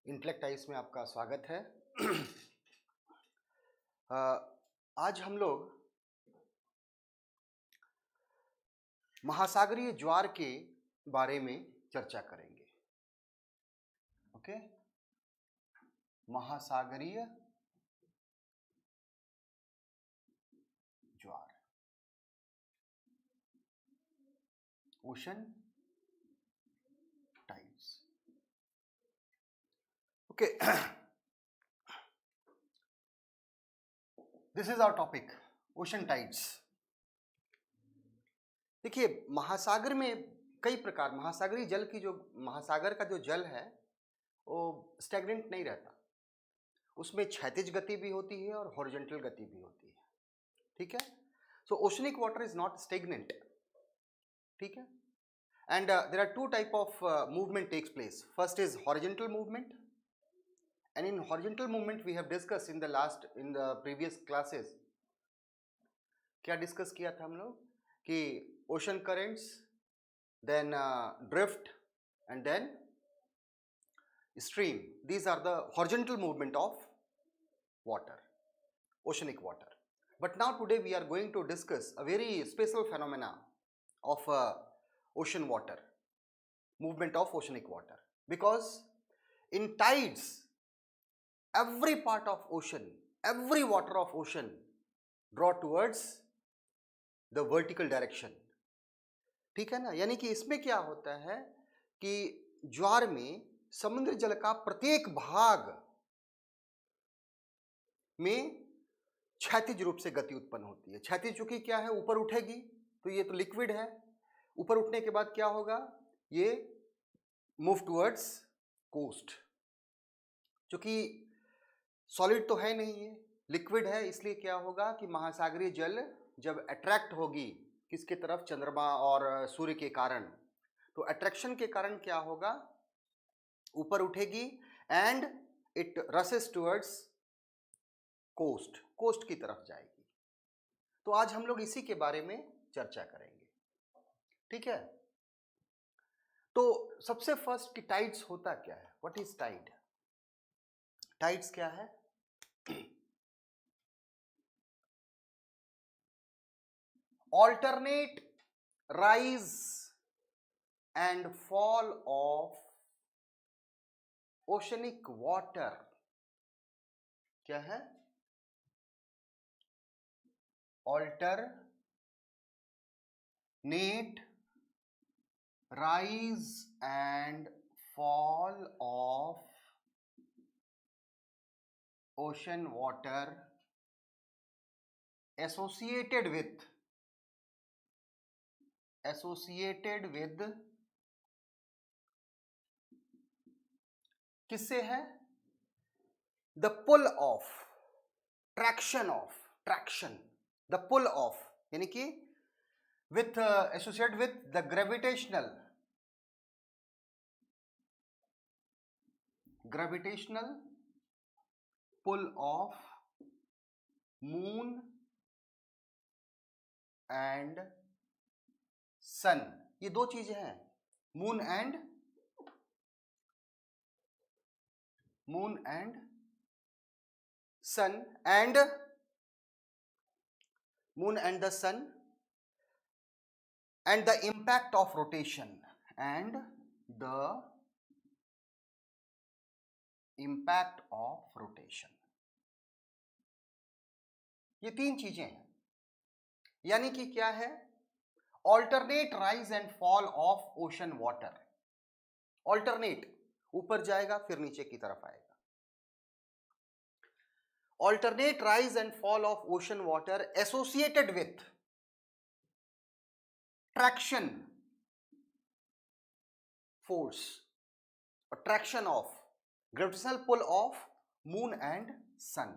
Intellect eyes में आपका स्वागत है। आज हम लोग महासागरीय ज्वार के बारे में चर्चा करेंगे। ओके, महासागरीय ज्वार, ocean tides. Okay, this is our topic, ocean tides. देखिए, महासागर में कई प्रकार, महासागरीय जल की जो महासागर का जो जल है वो स्टैग्नेंट नहीं रहता, उसमें क्षैतिज गति भी होती है और हॉरिजॉन्टल गति भी होती है। ठीक है, so oceanic water is not stagnant. ठीक है, and there are two type of movement takes place. First is horizontal movement, and in horizontal movement we have discussed in the previous classes. क्या discuss किया था हम लोग कि ocean currents, then drift and then stream, these are the horizontal movement of water, oceanic water. But now today we are going to discuss a very special phenomena of ocean water, movement of oceanic water, because in tides every part of ocean, every water of ocean draw towards the vertical direction. ठीक है ना, यानी कि इसमें क्या होता है कि ज्वार में समुद्र जल का प्रत्येक भाग में क्षैतिज रूप से गति उत्पन्न होती है। क्षैतिज चूंकि क्या है, ऊपर उठेगी, तो ये तो लिक्विड है, ऊपर उठने के बाद क्या होगा, ये मूव टुवर्ड्स कोस्ट। चूंकि सॉलिड तो है नहीं, ये लिक्विड है, इसलिए क्या होगा कि महासागरीय जल जब अट्रैक्ट होगी किसके तरफ, चंद्रमा और सूर्य के कारण, तो अट्रैक्शन के कारण क्या होगा, ऊपर उठेगी and it rises towards coast, coast की तरफ जाएगी। तो आज हम लोग इसी के बारे में चर्चा करेंगे। ठीक है, तो सबसे फर्स्ट कि टाइड्स होता क्या है, व्हाट इज टाइड? टाइड्स क्या है? Alternate rise and fall of oceanic water. क्या है? Alternate rise and fall of ocean water associated with किससे है? the pull of, traction the pull of, यानी कि with associated with the gravitational pull of moon and sun। ये दो चीजें हैं, moon and sun, and moon and the sun, and the impact of rotation, ये तीन चीजें हैं। यानी कि क्या है, alternate rise and fall of ocean water. Alternate, ऊपर जाएगा फिर नीचे की तरफ आएगा। Alternate rise and fall of ocean water associated with traction force or traction of gravitational pull of moon and sun,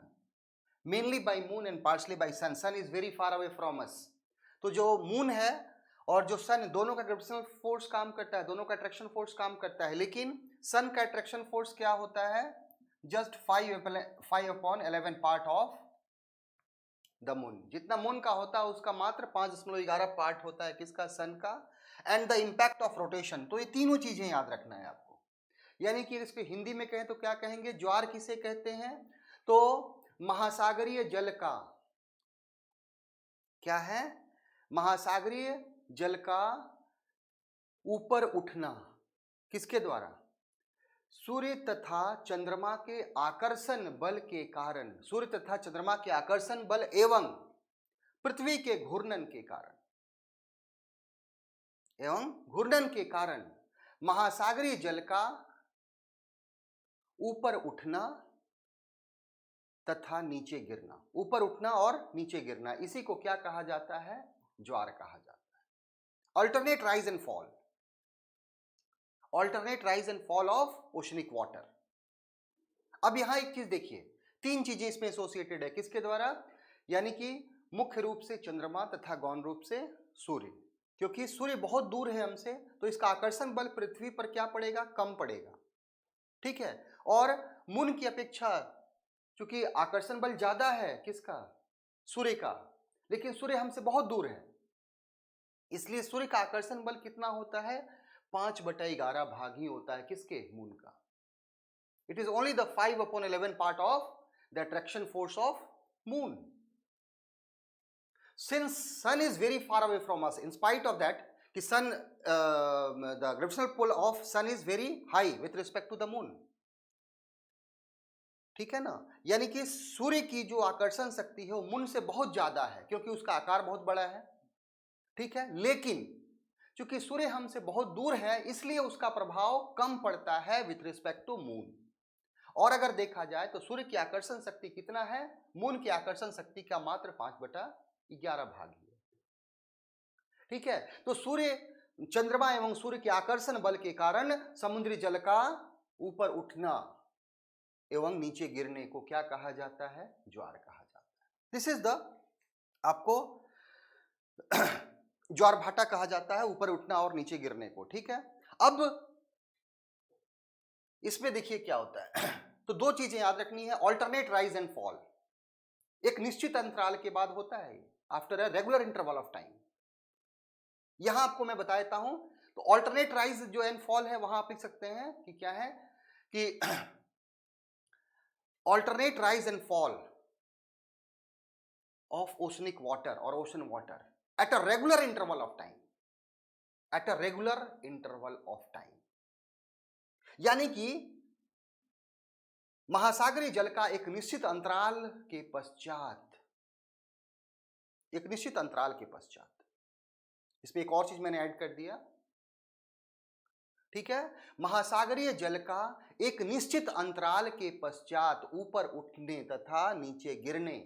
mainly by moon and partially by sun. Sun is very far away from us, तो जो moon है और जो सन, दोनों का gravitational force काम करता है, दोनों का अट्रैक्शन फोर्स काम करता है, लेकिन सन का अट्रैक्शन फोर्स क्या होता है, just 5/11 part of the moon. जितना मून का होता है उसका मात्र 5.11 पार्ट होता है किसका, सन का। And the impact of rotation. तो ये तीनों चीजें याद रखना है आपको। यानी कि इसको हिंदी में कहें तो क्या कहेंगे, ज्वार किसे कहते हैं, तो महासागरीय जल का क्या है, महासागरीय जल का ऊपर उठना, किसके द्वारा, सूर्य तथा चंद्रमा के आकर्षण बल के कारण, सूर्य तथा चंद्रमा के आकर्षण बल एवं पृथ्वी के घूर्णन के कारण, महासागरीय जल का ऊपर उठना तथा नीचे गिरना, ऊपर उठना और नीचे गिरना, इसी को क्या कहा जाता है, ज्वार कहा जाता है। Alternate rise and fall, alternate rise and fall of oceanic water. अब यहां एक चीज देखिए, तीन चीजें इसमें एसोसिएटेड है, किसके द्वारा, यानी कि मुख्य रूप से चंद्रमा तथा गौण रूप से सूर्य, क्योंकि सूर्य बहुत दूर है हमसे, तो इसका आकर्षण बल पृथ्वी पर क्या पड़ेगा, कम पड़ेगा, ठीक है। और मून की अपेक्षा चूंकि आकर्षण बल ज्यादा है किसका, सूर्य का, लेकिन सूर्य हमसे बहुत दूर है, इसलिए सूर्य का आकर्षण बल कितना होता है, 5/11 भाग ही होता है किसके, मून का। It is only the 5/11 part of the attraction force of moon. Since sun is very far away from us, in spite of that, कि sun, the gravitational pull of sun is very high with respect to the moon, ठीक है ना, यानी कि सूर्य की जो आकर्षण शक्ति है वो मून से बहुत ज्यादा है, क्योंकि उसका आकार बहुत बड़ा है, ठीक है। लेकिन चूंकि सूर्य हमसे बहुत दूर है, इसलिए उसका प्रभाव कम पड़ता है विथ रिस्पेक्ट टू मून। और अगर देखा जाए तो सूर्य की आकर्षण शक्ति कितना है, मून की आकर्षण शक्ति का मात्र 5/11 भाग ही है, ठीक है। तो सूर्य, चंद्रमा एवं सूर्य के आकर्षण बल के कारण समुद्री जल का ऊपर उठना एवं नीचे गिरने को क्या कहा जाता है, ज्वार कहा जाता है। दिस इज द, आपको ज्वार भाटा कहा जाता है, ऊपर उठना और नीचे गिरने को, ठीक है। अब इसमें देखिए क्या होता है, तो दो चीजें याद रखनी है, ऑल्टरनेट राइज एंड फॉल एक निश्चित अंतराल के बाद होता है, after a regular interval of time. यहां आपको मैं बता देता हूं, तो ऑल्टरनेट राइज जो एंड फॉल है, वहां आप लिख सकते हैं कि क्या है, कि alternate rise and fall of oceanic water और ocean water at a regular interval of time, at a regular interval of time, यानी कि महासागरीय जल का एक निश्चित अंतराल के पश्चात, एक निश्चित अंतराल के पश्चात, इसमें एक और चीज मैंने ऐड कर दिया, ठीक है। महासागरीय जल का एक निश्चित अंतराल के पश्चात ऊपर उठने तथा नीचे गिरने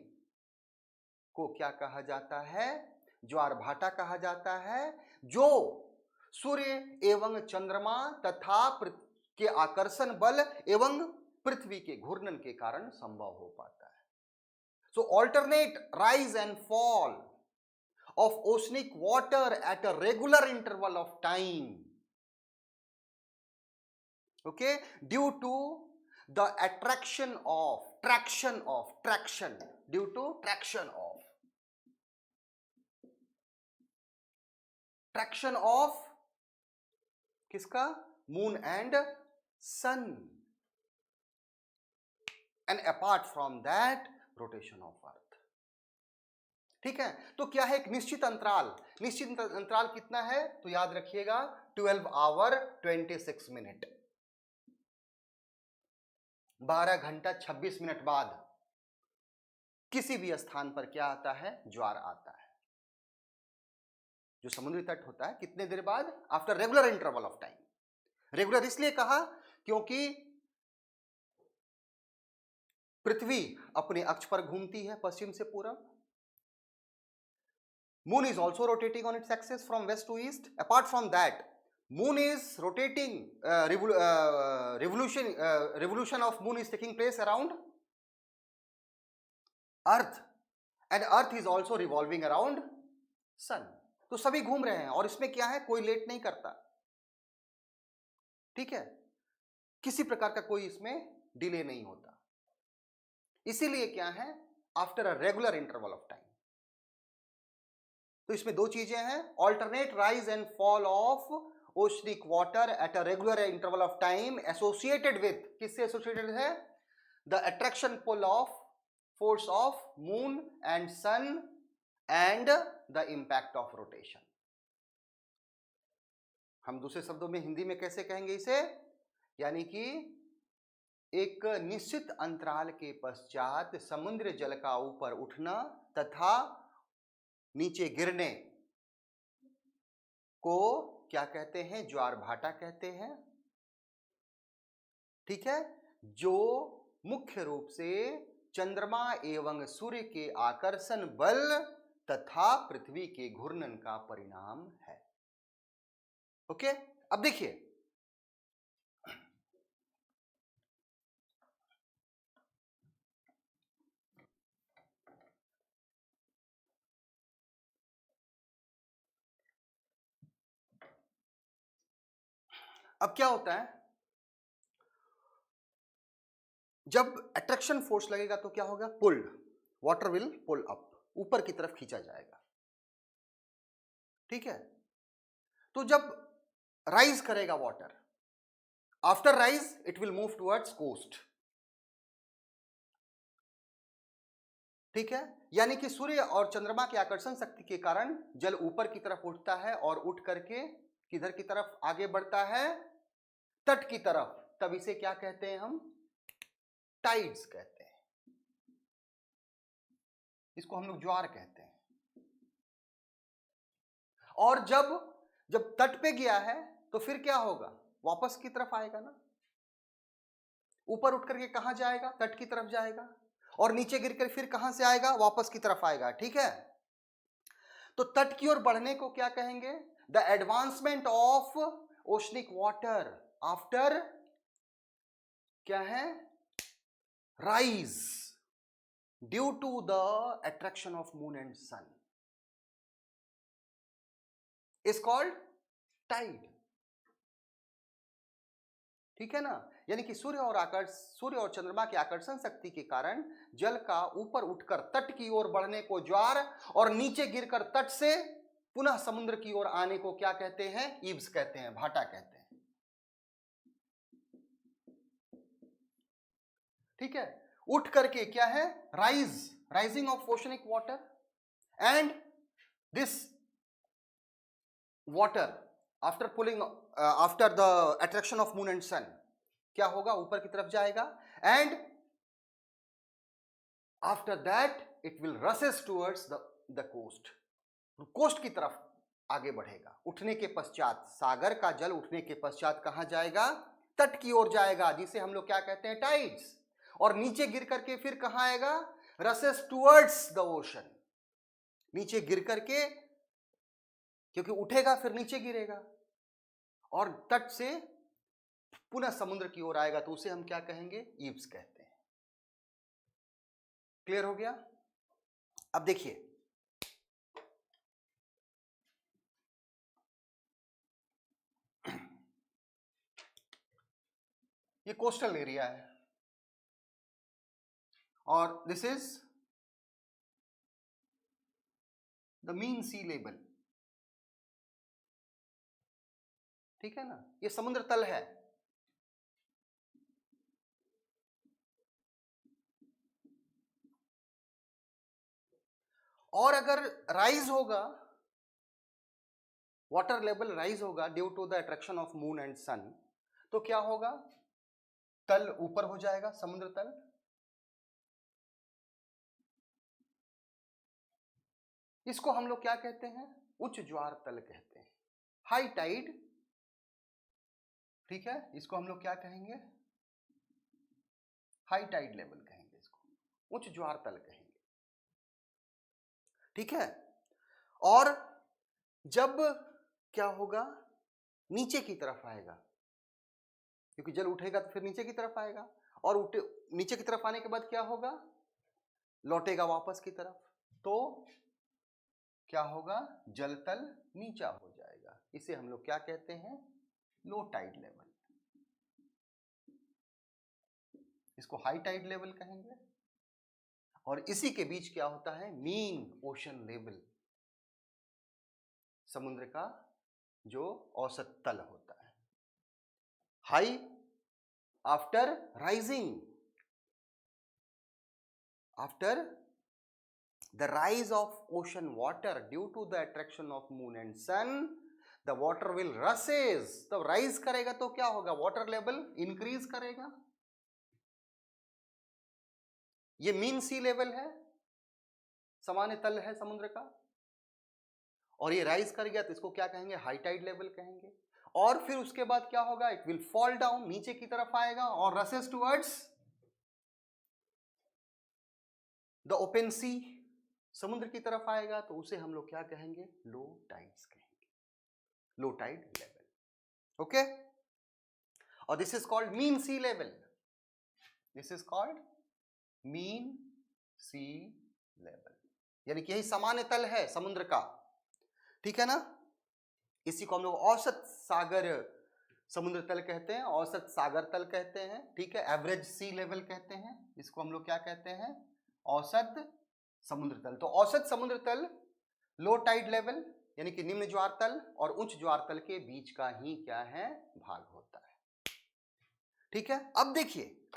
को क्या कहा जाता है, ज्वार भाटा कहा जाता है, जो सूर्य एवं चंद्रमा तथा के आकर्षण बल एवं पृथ्वी के घूर्णन के कारण संभव हो पाता है। So alternate rise and fall of oceanic water at a regular interval of time, okay, due to the attraction of, traction, due to traction of किसका, moon and sun, and apart from that rotation of earth, ठीक है। तो क्या है, एक निश्चित अंतराल, निश्चित अंतराल कितना है, तो याद रखिएगा 12 आवर 26 मिनट, 12 घंटा 26 मिनट बाद किसी भी स्थान पर क्या आता है, ज्वार आता है। जो समुद्री तट होता है, कितने देर बाद, after regular interval of time. Regular इसलिए कहा क्योंकि पृथ्वी अपने अक्ष पर घूमती है पश्चिम से पूर्व, moon is also rotating on its axis from west to east, apart from that moon is rotating, revolution of moon is taking place around earth, and earth is also revolving around sun, तो सभी घूम रहे हैं, और इसमें क्या है, कोई लेट नहीं करता, ठीक है, किसी प्रकार का कोई इसमें डिले नहीं होता, इसीलिए क्या है, after a regular interval of time. तो इसमें दो चीजें हैं, alternate rise and fall of oceanic water at a regular interval of time associated with, किससे एसोसिएटेड है? The attraction pull of force of moon and sun and the impact of rotation. हम दूसरे शब्दों में हिंदी में कैसे कहेंगे इसे? यानी कि एक निश्चित अंतराल के पश्चात समुद्र जल का ऊपर उठना तथा नीचे गिरने को क्या कहते हैं? ज्वार भाटा कहते हैं। ठीक है, जो मुख्य रूप से चंद्रमा एवं सूर्य के आकर्षण बल तथा पृथ्वी के घूर्णन का परिणाम है। ओके, अब देखिए अब क्या होता है, जब अट्रैक्शन फोर्स लगेगा तो क्या होगा? Pulled, water will pull up, ऊपर की तरफ खींचा जाएगा। ठीक है, तो जब राइज करेगा water, after rise it will move towards coast. ठीक है, यानी कि सूर्य और चंद्रमा के आकर्षण शक्ति के कारण जल ऊपर की तरफ उठता है और उठ करके किधर की तरफ आगे बढ़ता है? तट की तरफ। तब इसे क्या कहते हैं हम? टाइड्स कहते हैं। इसको हम लोग ज्वार कहते हैं। और जब तट पे गया है तो फिर क्या होगा? वापस की तरफ आएगा ना, ऊपर उठ करके कहां जाएगा? तट की तरफ जाएगा, और नीचे गिरकर फिर कहां से आएगा? वापस की तरफ आएगा। ठीक है, तो तट की ओर बढ़ने को क्या कहेंगे? The advancement of oceanic water after क्या है? Rise due to the attraction of moon and sun is called tide. ठीक है ना, यानी कि सूर्य और चंद्रमा के आकर्षण शक्ति के कारण जल का ऊपर उठकर तट की ओर बढ़ने को ज्वार, और नीचे गिरकर तट से पुनः समुद्र की ओर आने को क्या कहते हैं? ईब्स कहते हैं, भाटा कहते हैं। ठीक है, उठ करके क्या है? Rising of oceanic water, and this water after the attraction of moon and sun क्या होगा? ऊपर की तरफ जाएगा, and after that it will rushes towards the coast, coast की तरफ आगे बढ़ेगा। उठने के पश्चात, सागर का जल उठने के पश्चात कहां जाएगा? तट की ओर जाएगा, जिसे हम लोग क्या कहते हैं? टाइड्स। और नीचे गिर करके फिर कहां आएगा? रसेस टुवर्ड्स द ओशन, नीचे गिर करके, क्योंकि उठेगा फिर नीचे गिरेगा, और तट से पुनः समुद्र की ओर आएगा, तो उसे हम क्या कहेंगे? ईव्स कहते हैं। क्लियर हो गया? अब देखिए ये कोस्टल एरिया है, और this is the mean sea level. ठीक है ना, ये समुद्र तल है। और अगर राइज होगा, वाटर लेवल राइज होगा due to the attraction of moon and sun, तो क्या होगा? तल ऊपर हो जाएगा, समुद्र तल। इसको हम लोग क्या कहते हैं? उच्च ज्वार तल कहते हैं, हाई टाइड। ठीक है, इसको हम लोग क्या कहेंगे? हाई टाइड लेवल कहेंगे, इसको उच्च ज्वार तल कहेंगे। ठीक है, और जब क्या होगा? नीचे की तरफ आएगा, क्योंकि जल उठेगा तो फिर नीचे की तरफ आएगा, और नीचे की तरफ आने के बाद क्या होगा? लौटेगा वापस की तरफ, तो क्या होगा? जल तल नीचा हो जाएगा। इसे हम लोग क्या कहते हैं? Low tide level. इसको हाई टाइड लेवल कहेंगे। और इसी के बीच क्या होता है? मीन ओशन लेवल, समुद्र का जो औसत तल होता है। High after rising, after the rise of ocean water due to the attraction of moon and sun, the water will rushes, तो rise करेगा तो क्या होगा, वाटर लेवल इंक्रीज करेगा। ये मीन सी लेवल है, सामान्य तल है समुद्र का, और ये राइज कर गया तो इसको क्या कहेंगे, हाई टाइड लेवल कहेंगे। और फिर उसके बाद क्या होगा, इट विल फॉल डाउन, नीचे की तरफ आएगा और रसेस टुवर्ड्स द ओपन सी, समुद्र की तरफ आएगा, तो उसे हम लोग क्या कहेंगे, लो टाइड्स कहेंगे, लो टाइड लेवल। ओके, और this is called mean sea level, this is called mean sea level, यानी कि यही सामान्य तल है समुद्र का, ठीक है ना। इसी को हम लोग औसत सागर समुद्र तल कहते हैं, औसत सागर तल कहते हैं, ठीक है, एवरेज सी लेवल कहते हैं, इसको हम लोग क्या कहते हैं, औसत समुद्र तल। तो औसत समुद्र तल लो टाइड लेवल, यानी कि निम्न ज्वार तल और उच्च ज्वार तल के बीच का ही क्या है, भाग होता है, ठीक है। अब देखिए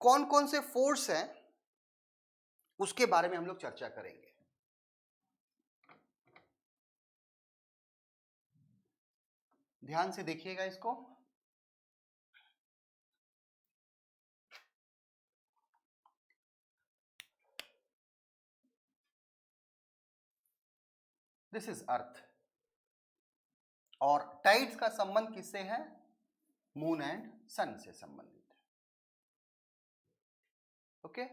कौन कौन से फोर्स हैं उसके बारे में हम लोग चर्चा करेंगे। ध्यान से देखिएगा इसको, दिस इज अर्थ, और टाइड्स का संबंध किससे है, मून एंड सन से संबंधित है। Okay,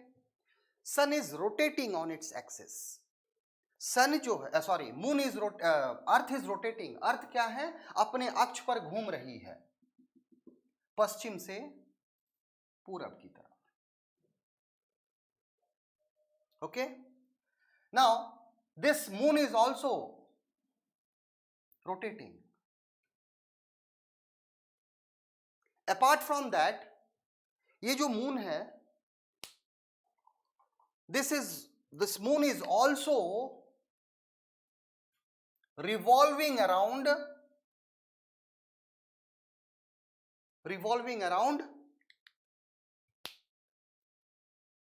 sun is rotating on its axis, sun जो है sorry moon is earth is rotating, earth क्या है, अपने अक्ष पर घूम रही है, पश्चिम से पूरब की तरफ। Okay, now this moon is also rotating. Apart from that, ये जो मून है, this moon is also revolving around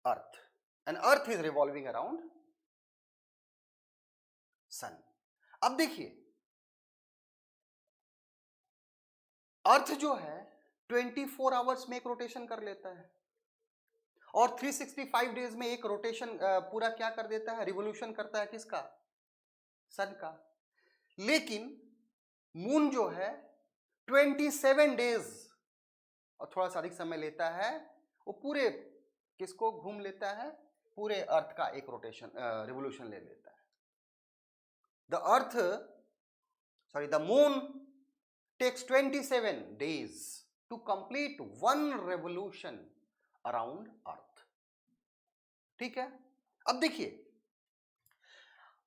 earth, and earth is revolving around sun। अब देखिए अर्थ जो है 24 आवर्स में एक रोटेशन कर लेता है, और 365 डेज में एक रोटेशन पूरा क्या कर देता है, रिवोल्यूशन करता है, किसका, सन का। लेकिन मून जो है 27 डेज और थोड़ा सा अधिक समय लेता है, वो पूरे किसको घूम लेता है, पूरे अर्थ का एक रोटेशन रिवोल्यूशन ले लेता है। The moon takes 27 days to complete one revolution around earth, ठीक है। अब देखिए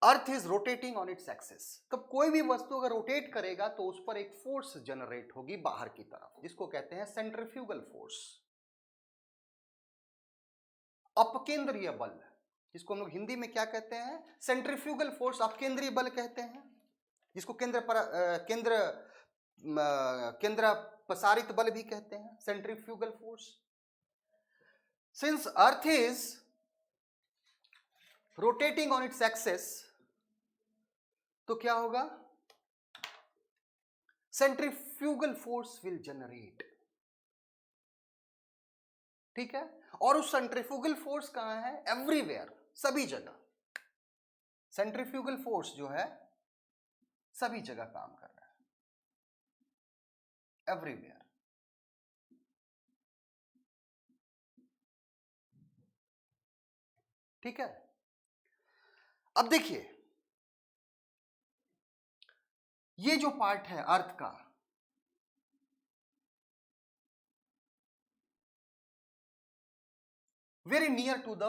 अर्थ is rotating on its axis, तो कोई भी वस्तु अगर रोटेट करेगा तो उस पर एक फोर्स जनरेट होगी बाहर की तरफ, जिसको कहते हैं सेंट्रीफ्यूगल फोर्स, अपकेंद्रीय बल, जिसको हम लोग हिंदी में क्या कहते हैं, सेंट्रीफ्यूगल फोर्स, अपकेंद्रीय बल कहते हैं, जिसको केंद्र प्रसारित बल भी कहते हैं, centrifugal force. Since earth is rotating on its axis, तो क्या होगा, सेंट्रीफ्यूगल फोर्स विल जनरेट, ठीक है। और उस सेंट्रीफ्यूगल फोर्स कहां है, एवरीवेयर, सभी जगह, सेंट्रीफ्यूगल फोर्स जो है सभी जगह काम कर रहा है, एवरीवेयर। ठीक है, अब देखिए ये जो पार्ट है अर्थ का, very near to the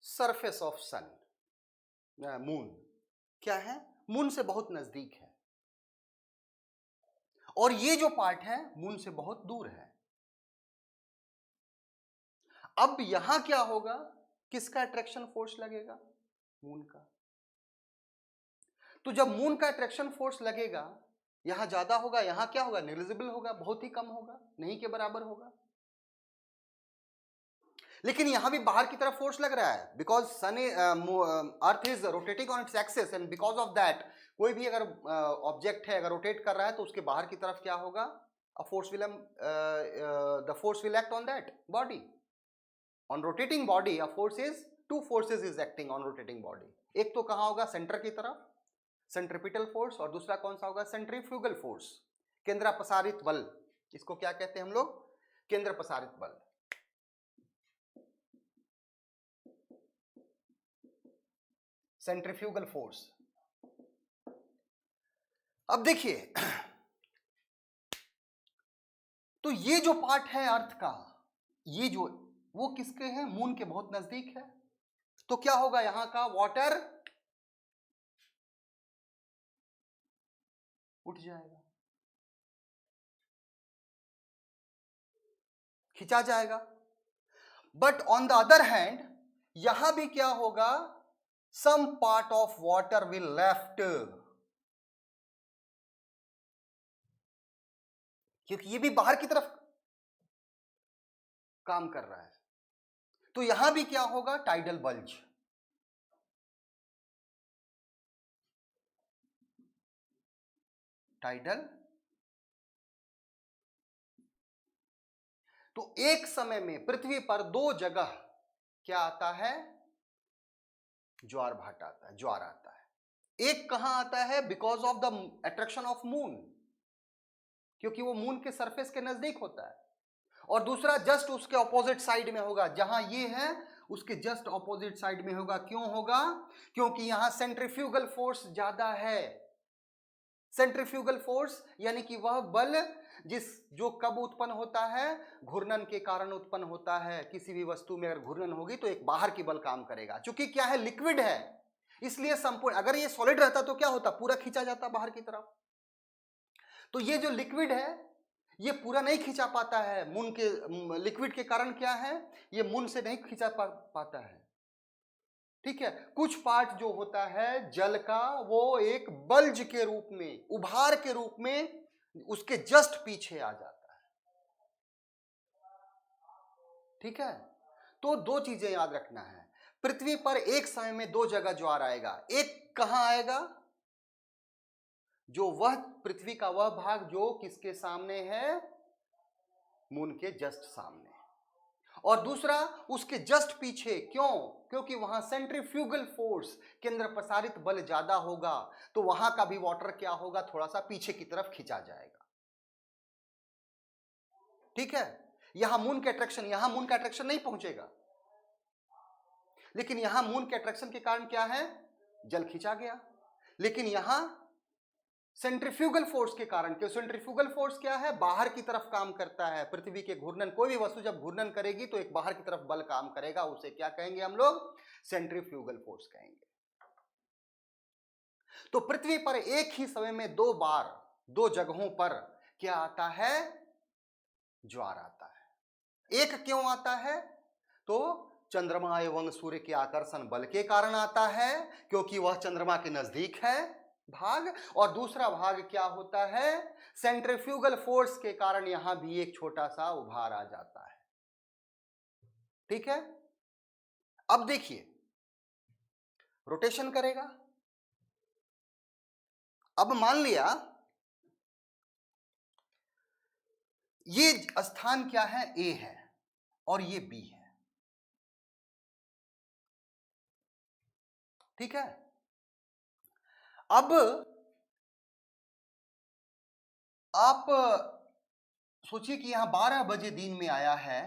surface of sun, moon क्या है, मून से बहुत नजदीक है, और ये जो पार्ट है मून से बहुत दूर है। अब यहां क्या होगा, किसका अट्रैक्शन फोर्स लगेगा? मून का। तो जब मून का अट्रैक्शन फोर्स लगेगा, यहां ज्यादा होगा, यहां क्या होगा? नेग्लिजिबल होगा, बहुत ही कम होगा, नहीं के बराबर होगा। लेकिन यहां भी बाहर की तरफ फोर्स लग रहा है, because sun earth is rotating on its axis, and because of that कोई भी अगर ऑब्जेक्ट है अगर रोटेट कर रहा है तो उसके बाहर की तरफ क्या होगा? A force will the force will act on that body. On rotating body a force is, two forces is acting on rotating body. एक तो कहां होगा? सेंटर की तरफ, सेंट्रिपिटल फोर्स, और दूसरा कौन सा होगा? सेंट्रीफ्यूगल फोर्स, केंद्र प्रसारित बल। इसको क्या कहते हैं हम लोग? केंद्र प्रसारित बल। Centrifugal force. अब देखिए, तो ये जो पार्ट है अर्थ का, ये जो वो किसके हैं? मून के बहुत नजदीक है। तो क्या होगा? यहां का वाटर उठ जाएगा, खिंचा जाएगा। But on the other hand यहां भी क्या होगा? Some part of water will left, क्योंकि ये भी बाहर की तरफ काम कर रहा है। तो यहां भी क्या होगा? Tidal bulge. टाइडल। तो एक समय में पृथ्वी पर दो जगह क्या आता है? ज्वार भाटा आता है, ज्वार आता है। एक कहां आता है? Because of the attraction of moon, क्योंकि वो मून के सरफेस के नजदीक होता है। और दूसरा जस्ट उसके ऑपोजिट साइड में होगा, जहां ये है उसके जस्ट ऑपोजिट साइड में होगा। क्यों होगा? क्योंकि यहां सेंट्रीफ्यूगल फोर्स ज्यादा है। सेंट्रीफ्यूगल फोर्स यानी कि वह बल जो कब उत्पन्न होता है? घूर्णन के कारण उत्पन्न होता है। किसी भी वस्तु में अगर घूर्णन होगी तो एक बाहर की बल काम करेगा। चूंकि क्या है? लिक्विड है, इसलिए संपूर्ण, अगर ये सॉलिड रहता तो क्या होता? पूरा खींचा जाता बाहर की तरफ। तो ये जो लिक्विड है ये पूरा नहीं खींचा पाता है। मून के लिक्विड के कारण क्या है? ये मून से नहीं खींचा पाता है। ठीक है। कुछ पार्ट जो होता है जल का, वो एक बल्ज के रूप में, उभार के रूप में उसके जस्ट पीछे आ जाता है। ठीक है। तो दो चीजें याद रखना है, पृथ्वी पर एक समय में दो जगह ज्वार आएगा। एक कहां आएगा? जो वह पृथ्वी का वह भाग जो किसके सामने है? मून के जस्ट सामने। और दूसरा उसके जस्ट पीछे। क्यों? क्योंकि वहां सेंट्रीफ्यूगल फोर्स, केंद्र प्रसारित बल ज्यादा होगा, तो वहां का भी वाटर क्या होगा? थोड़ा सा पीछे की तरफ खींचा जाएगा। ठीक है। यहां मून के अट्रैक्शन नहीं पहुंचेगा, लेकिन यहां मून के अट्रैक्शन के कारण क्या है? जल खींचा गया। लेकिन यहां सेंट्रीफ्यूगल फोर्स के कारण, क्यों? सेंट्रीफ्यूगल फोर्स क्या है? बाहर की तरफ काम करता है। पृथ्वी के घूर्णन, कोई भी वस्तु जब घूर्णन करेगी तो एक बाहर की तरफ बल काम करेगा, उसे क्या कहेंगे हम लोग? सेंट्रीफ्यूगल फोर्स कहेंगे। तो पृथ्वी पर एक ही समय में दो बार, दो जगहों पर क्या आता है? ज्वार आता है। एक क्यों आता है? तो चंद्रमा एवं सूर्य के आकर्षण बल के कारण आता है, क्योंकि वह चंद्रमा के नजदीक है भाग। और दूसरा भाग क्या होता है? सेंट्रीफ्यूगल फोर्स के कारण यहां भी एक छोटा सा उभार आ जाता है। ठीक है। अब देखिए, रोटेशन करेगा। अब मान लिया ये स्थान क्या है? ए है और ये बी है। ठीक है। अब आप सोचिए कि यहां 12 बजे दिन में आया है,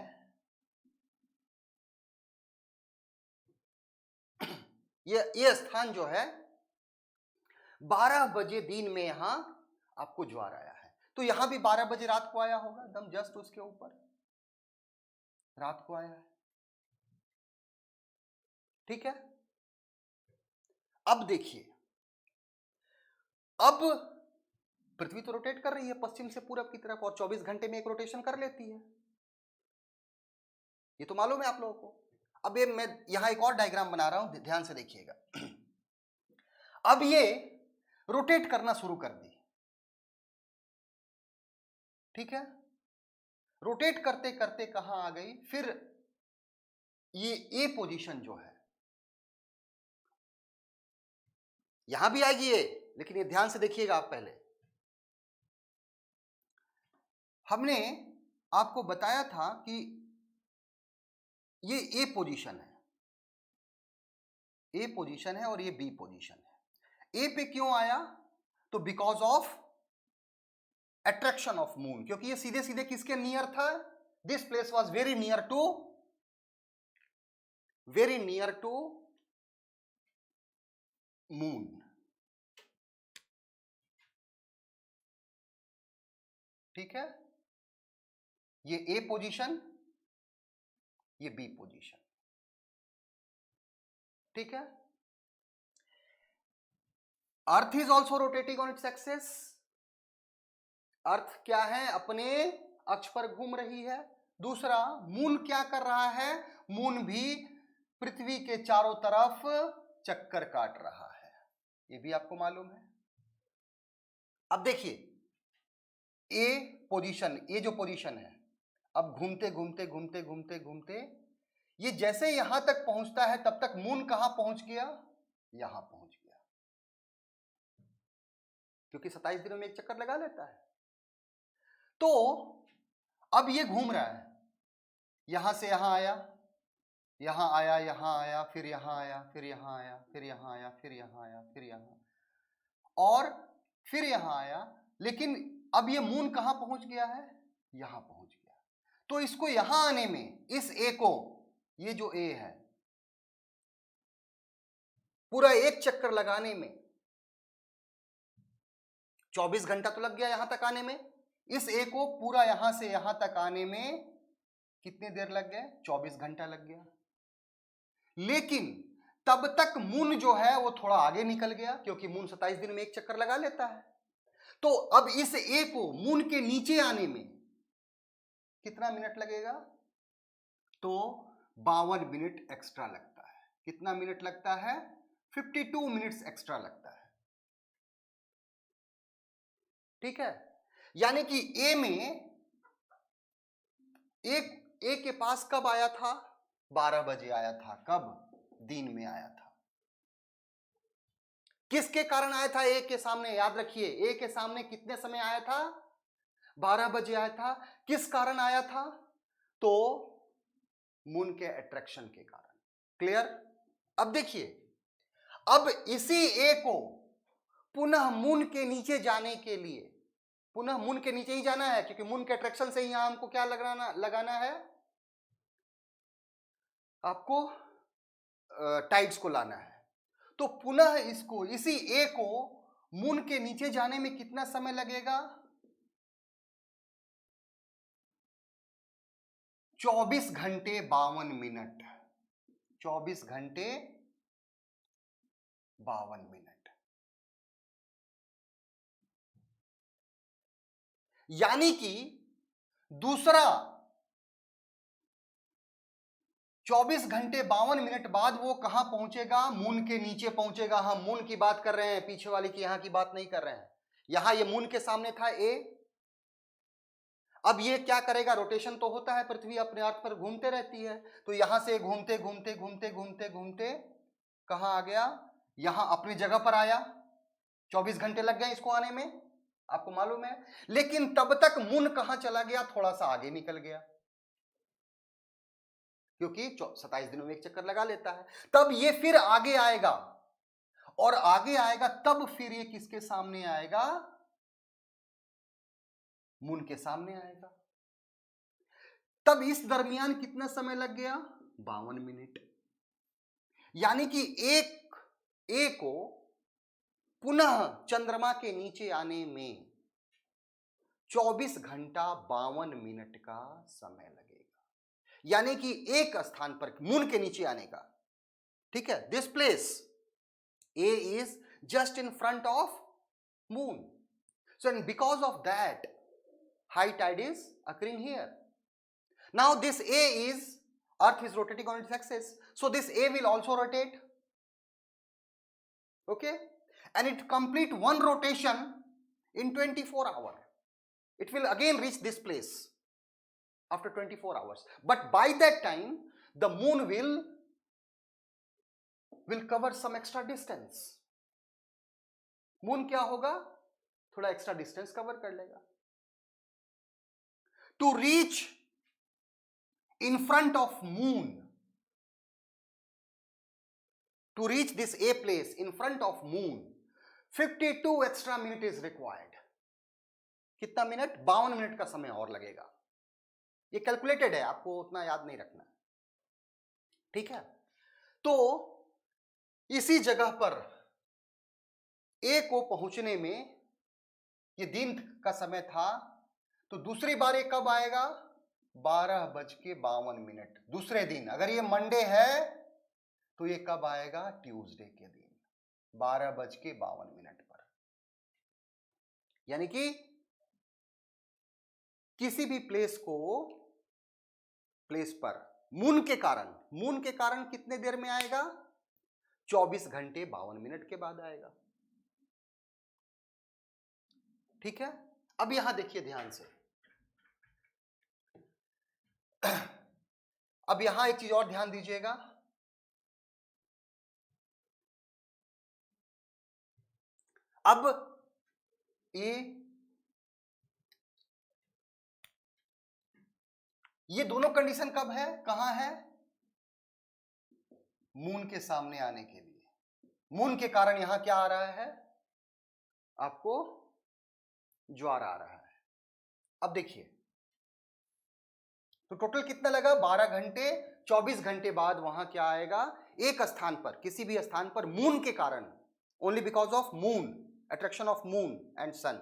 ये स्थान जो है 12 बजे दिन में यहां आपको ज्वार आया है। तो यहां भी 12 बजे रात को आया होगा, एकदम जस्ट उसके ऊपर रात को आया है। ठीक है। अब देखिए, अब पृथ्वी तो रोटेट कर रही है पश्चिम से पूरब की तरफ, और 24 घंटे में एक रोटेशन कर लेती है, ये तो मालूम है आप लोगों को। अब ये मैं यहां एक और डायग्राम बना रहा हूं, ध्यान से देखिएगा। अब ये रोटेट करना शुरू कर दी, ठीक है। रोटेट करते करते कहां आ गई, फिर ये ए पोजीशन जो है यहां भी आएगी ये, लेकिन ये ध्यान से देखिएगा आप। पहले हमने आपको बताया था कि ये ए पोजीशन है, ए पोजीशन है और ये बी पोजीशन है। ए पे क्यों आया, तो because of attraction of moon, क्योंकि ये सीधे सीधे किसके नियर था, this place was very near to moon, ठीक है। ये ए पोजीशन, ये बी पोजीशन, ठीक है। Earth is also rotating on its axis, earth क्या है, अपने अक्ष पर घूम रही है। दूसरा, मून क्या कर रहा है, मून भी पृथ्वी के चारों तरफ चक्कर काट रहा है, ये भी आपको मालूम है। अब देखिए ए पोजीशन, ये जो पोजीशन है, अब घूमते घूमते घूमते घूमते घूमते ये जैसे यहां तक पहुंचता है, तब तक मून कहां पहुंच गया, यहां पहुंच गया, क्योंकि 27 दिनों में एक चक्कर लगा लेता है। तो अब ये घूम रहा है, यहां से यहां आया, यहां आया, यहां आया, फिर यहां आया, फिर यहां आया, फिर यहां आया, फिर यहां आया, फिर यहां, और फिर यहां आया। लेकिन अब ये मून कहां पहुंच गया है, यहां पहुंच गया। तो इसको यहां आने में, इस ए को, ये जो ए है, पूरा एक चक्कर लगाने में 24 घंटा तो लग गया यहां तक आने में। इस ए को पूरा यहां से यहां तक आने में कितनी देर लग गए, 24 घंटा लग गया। लेकिन तब तक मून जो है वो थोड़ा आगे निकल गया, क्योंकि मून 27 दिन में एक चक्कर लगा लेता है। तो अब इस ए को मून के नीचे आने में कितना मिनट लगेगा, तो 52 मिनट एक्स्ट्रा लगता है। कितना मिनट लगता है, 52 मिनट्स एक्स्ट्रा लगता है, ठीक है। यानी कि ए में ए के पास कब आया था, 12 बजे आया था। कब, दिन में आया था। किसके कारण आया था ए के सामने, याद रखिए, ए के सामने कितने समय आया था, 12 बजे आया था। किस कारण आया था, तो मून के अट्रैक्शन के कारण। क्लियर। अब देखिए, अब इसी ए को पुनः मून के नीचे जाने के लिए, पुनः मून के नीचे ही जाना है, क्योंकि मून के अट्रैक्शन से यहां हमको क्या लगाना है, आपको टाइड्स को लाना है। तो पुनः इसको, इसी ए को मून के नीचे जाने में कितना समय लगेगा, 24 घंटे 52 मिनट, 24 घंटे 52 मिनट। यानी कि दूसरा 24 घंटे 52 मिनट बाद वो कहां पहुंचेगा, मून के नीचे पहुंचेगा। हम मून की बात कर रहे हैं, पीछे वाली की यहां की बात नहीं कर रहे हैं। यहां ये मून के सामने था ए। अब ये क्या करेगा, रोटेशन तो होता है, पृथ्वी अपने अर्थ पर घूमते रहती है। तो यहां से घूमते घूमते घूमते घूमते घूमते कहां आ गया, यहां अपनी जगह पर आया। 24 घंटे लग गए इसको आने में, आपको मालूम है। लेकिन तब तक मून कहां चला गया, थोड़ा सा आगे निकल गया, क्योंकि 27 दिनों में एक चक्कर लगा लेता है। तब ये फिर आगे आएगा, और आगे आएगा तब फिर ये किसके सामने आएगा, मून के सामने आएगा। तब इस दरमियान कितना समय लग गया, 52 मिनट। यानी कि एक ए को पुनः चंद्रमा के नीचे आने में 24 घंटा 52 मिनट का समय लगेगा। यानी कि एक स्थान पर मून के नीचे आने का, ठीक है, this place a is just in front of moon, so and because of that high tide is occurring here. Now this A is Earth is rotating on its axis, so this A will also rotate. Okay, and it complete one rotation in 24 hours. It will again reach this place after 24 hours. But by that time, the moon will cover some extra distance. Moon क्या होगा? थोड़ा extra distance cover कर लेगा. To reach in front of moon, to reach this A place in front of moon, 52 extra minute is required. कितना minute? 52 minute का समय और लगेगा. ये कैलकुलेटेड है, आपको उतना याद नहीं रखना. ठीक है, तो इसी जगह पर ए को पहुंचने में ये दिन का समय था, तो दूसरी बार ये कब आएगा? 12:52. दूसरे दिन. अगर ये मंडे है तो ये कब आएगा? ट्यूसडे के दिन 12:52 पर. यानी कि किसी भी प्लेस पर मून के कारण कितने देर में आएगा? 24 घंटे 52 मिनट के बाद आएगा. ठीक है, अब यहां देखिए ध्यान से. अब यहां एक चीज और ध्यान दीजिएगा. अब ये दोनों कंडीशन कब है? कहां है? मून के सामने आने के लिए. मून के कारण यहां क्या आ रहा है? आपको ज्वार आ रहा है. अब देखिए, तो टोटल कितना लगा? 12 घंटे. 24 घंटे बाद वहां क्या आएगा? एक स्थान पर, किसी भी स्थान पर मून के कारण, only because of moon, attraction of moon and sun,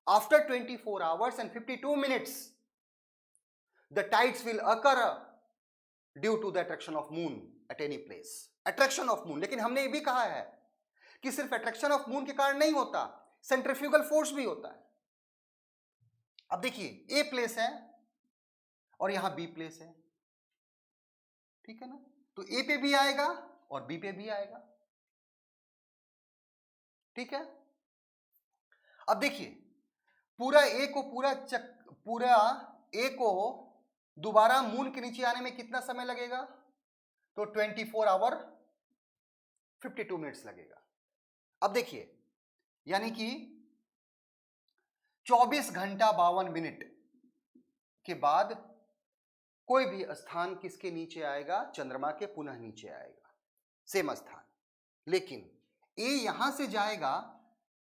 after 24 hours and 52 minutes the tides will occur due to the attraction of moon at any place. Attraction of moon. लेकिन हमने ये भी कहा है कि सिर्फ attraction of moon के कारण नहीं होता, सेंट्रीफ्यूगल फोर्स भी होता है. अब देखिए, ए प्लेस है और यहां बी प्लेस है. ठीक है ना, तो ए पे भी आएगा और बी पे भी आएगा. ठीक है, अब देखिए, पूरा ए को दोबारा मून के नीचे आने में कितना समय लगेगा? तो 24 आवर 52 मिनट्स लगेगा. अब देखिए, यानी कि 24 घंटा 52 मिनट के बाद कोई भी स्थान किसके नीचे आएगा? चंद्रमा के पुनः नीचे आएगा, सेम स्थान. लेकिन ए यहां से जाएगा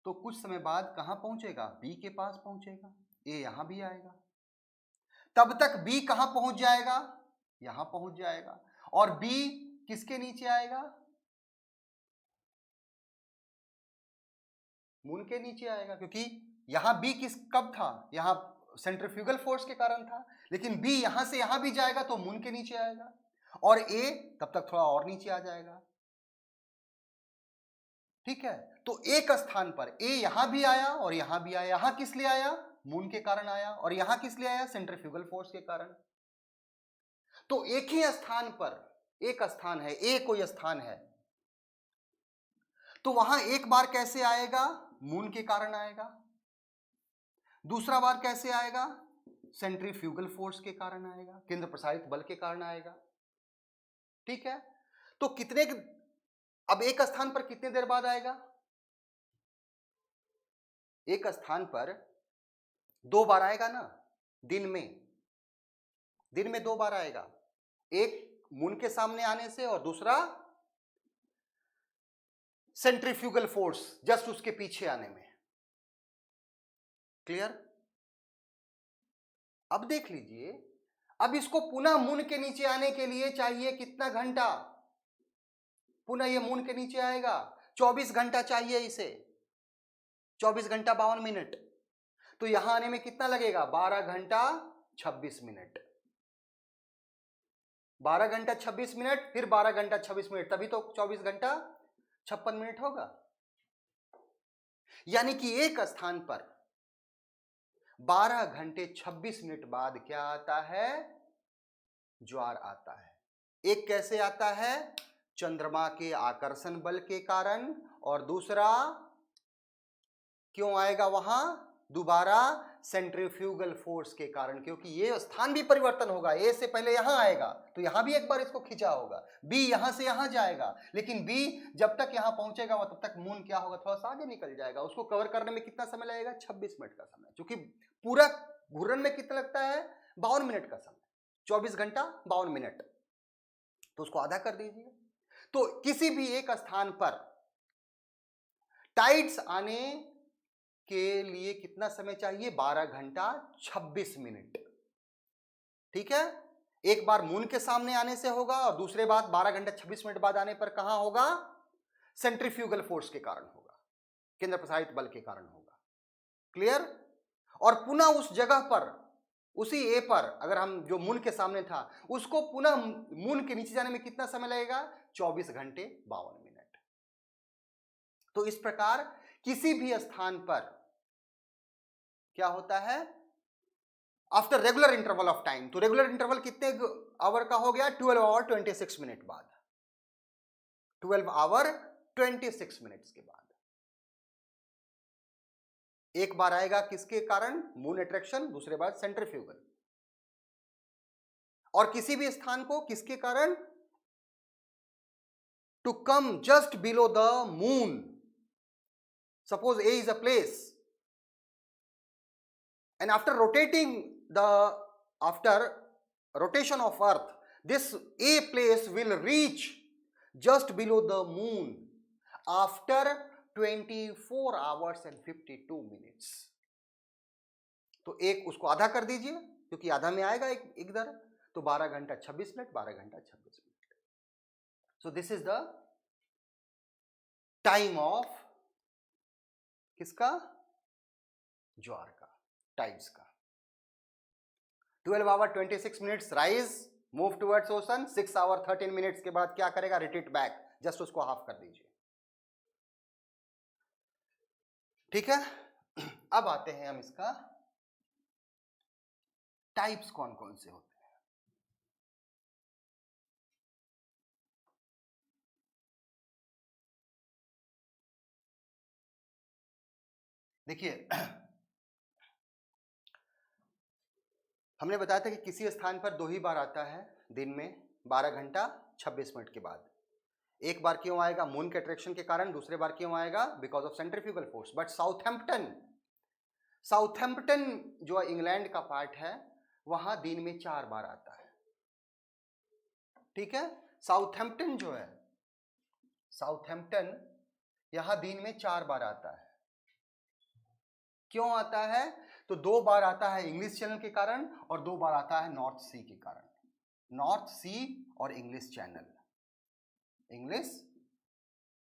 तो कुछ समय बाद कहां पहुंचेगा? बी के पास पहुंचेगा. ए यहां भी आएगा, तब तक बी कहां पहुंच जाएगा? यहां पहुंच जाएगा. और बी किसके नीचे आएगा? मून के नीचे आएगा, क्योंकि यहां बी कब था? यहां सेंट्रीफ्यूगल फोर्स के कारण था. लेकिन बी यहां से यहां भी जाएगा तो मून के नीचे आएगा, और ए तब तक थोड़ा और नीचे आ जाएगा. ठीक है, तो एक स्थान पर ए यहां भी आया और यहां भी आया. यहां किस लिए आया? मून के कारण आया. और यहां किस लिए आया? सेंट्रीफ्यूगल फोर्स के कारण. तो एक ही स्थान पर, एक स्थान है, ए कोई स्थान है, तो वहां एक बार कैसे आएगा? मून के कारण आएगा. दूसरा बार कैसे आएगा? सेंट्रीफ्यूगल फोर्स के कारण आएगा, केंद्र प्रसारित बल के कारण आएगा. ठीक है, तो अब एक स्थान पर कितने देर बाद आएगा? एक स्थान पर 2 बार आएगा ना, दिन में 2 बार आएगा. एक मून के सामने आने से और दूसरा सेंट्रीफ्यूगल फोर्स जस्ट उसके पीछे आने में. क्लियर? अब देख लीजिए, अब इसको पुनः मून के नीचे आने के लिए चाहिए कितना घंटा? पुनः ये मून के नीचे आएगा, 24 घंटा चाहिए इसे. 24 घंटा 52 मिनट. तो यहां आने में कितना लगेगा? 12 घंटा 26 मिनट. 12 घंटा 26 मिनट, फिर 12 घंटा 26 मिनट, तभी तो 24 घंटा 56 मिनट होगा. यानी कि एक स्थान पर 12 घंटे 26 मिनट बाद क्या आता है? ज्वार आता है। एक कैसे आता है? चंद्रमा के आकर्षण बल के कारण, और दूसरा क्यों आएगा वहां दोबारा? सेंट्रीफ्यूगल फोर्स के कारण, क्योंकि ये स्थान भी परिवर्तन होगा। ए से पहले यहां आएगा तो यहां भी एक बार इसको खींचा होगा, बी यहां से यहां जाएगा, लेकिन बी जब तक यहां पहुंचेगा वह तब तक मून क्या होगा, थोड़ा सा आगे निकल जाएगा। उसको कवर करने में कितना समय लगेगा? 26 मिनट का समय, क्योंकि पूरा घूर्णन में कितना लगता है? 52 मिनट का समय, 24 घंटा 52 मिनट, तो उसको आधा कर दीजिए। तो किसी भी एक स्थान पर टाइड्स आने के लिए कितना समय चाहिए? 12 घंटा 26 मिनट। ठीक है, एक बार मून के सामने आने से होगा और दूसरे बार 12 घंटा 26 मिनट बाद आने पर कहां होगा? सेंट्रीफ्यूगल फोर्स के कारण होगा, केंद्र प्रसारित बल के कारण होगा। क्लियर? और पुनः उस जगह पर, उसी ए पर, अगर हम जो मून के सामने था उसको पुनः मून के नीचे जाने में कितना समय लगेगा? 24 घंटे 52 मिनट। तो इस प्रकार किसी भी स्थान पर क्या होता है? After regular interval of time, तो रेगुलर इंटरवल कितने आवर का हो गया? 12 आवर 26 मिनट बाद, 12 आवर 26 मिनट्स के बाद एक बार आएगा। किसके कारण? मून अट्रैक्शन, दूसरे बार सेंट्रीफ्यूगल। और किसी भी स्थान को किसके कारण? To come just below the moon. Suppose A is a place, and after rotation of earth, this A place will reach just below the moon after 24 hours and 52 minutes. तो एक उसको आधा कर दीजिए, क्योंकि आधा में आएगा एक इधर, तो 12 घंटा 26 मिनट, 12 घंटा 26 minute. So this is the time of किसका? ज्वार का, टाइड्स का। 12 hour 26 minutes rise, move towards ocean, 6 hour 13 minutes के बाद क्या करेगा? रिट्रीट बैक, जस्ट उसको हाफ कर दीजिए। ठीक है, अब आते हैं हम इसका टाइप्स कौन कौन से होते हैं। देखिए, हमने बताया था कि किसी स्थान पर 2 ही बार आता है दिन में, 12 घंटा 26 मिनट के बाद। एक बार क्यों आएगा? मून के अट्रैक्शन के कारण। दूसरे बार क्यों आएगा? Because of centrifugal force. But Southampton जो इंग्लैंड का पार्ट है, वहां दिन में 4 बार आता है। ठीक है, साउथहैम्पटन जो है, साउथहैम्पटन यहां दिन में 4 बार आता है। क्यों आता है? तो 2 बार आता है इंग्लिश चैनल के कारण और 2 बार आता है नॉर्थ सी के कारण। नॉर्थ सी और English Channel, English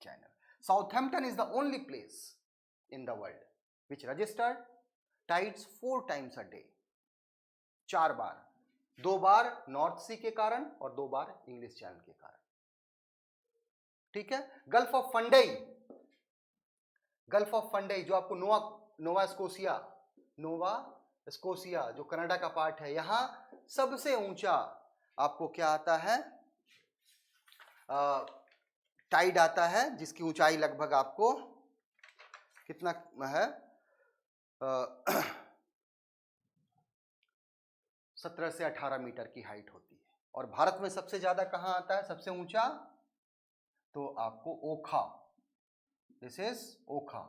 Channel. Southampton is the only place in the world which registered tides 4 times a day. 4 बार, 2 बार नॉर्थ सी के कारण और 2 बार इंग्लिश चैनल के कारण। ठीक है, gulf of Fundy, Gulf of फंडई जो आपको नोवा स्कोशिया जो कनाडा का पार्ट है, यहां सबसे ऊंचा आपको क्या आता है? टाइड आता है, जिसकी ऊंचाई लगभग आपको कितना है? 17 से 18 मीटर की हाइट होती है। और भारत में सबसे ज्यादा कहां आता है सबसे ऊंचा? तो आपको ओखा, दिस इज ओखा,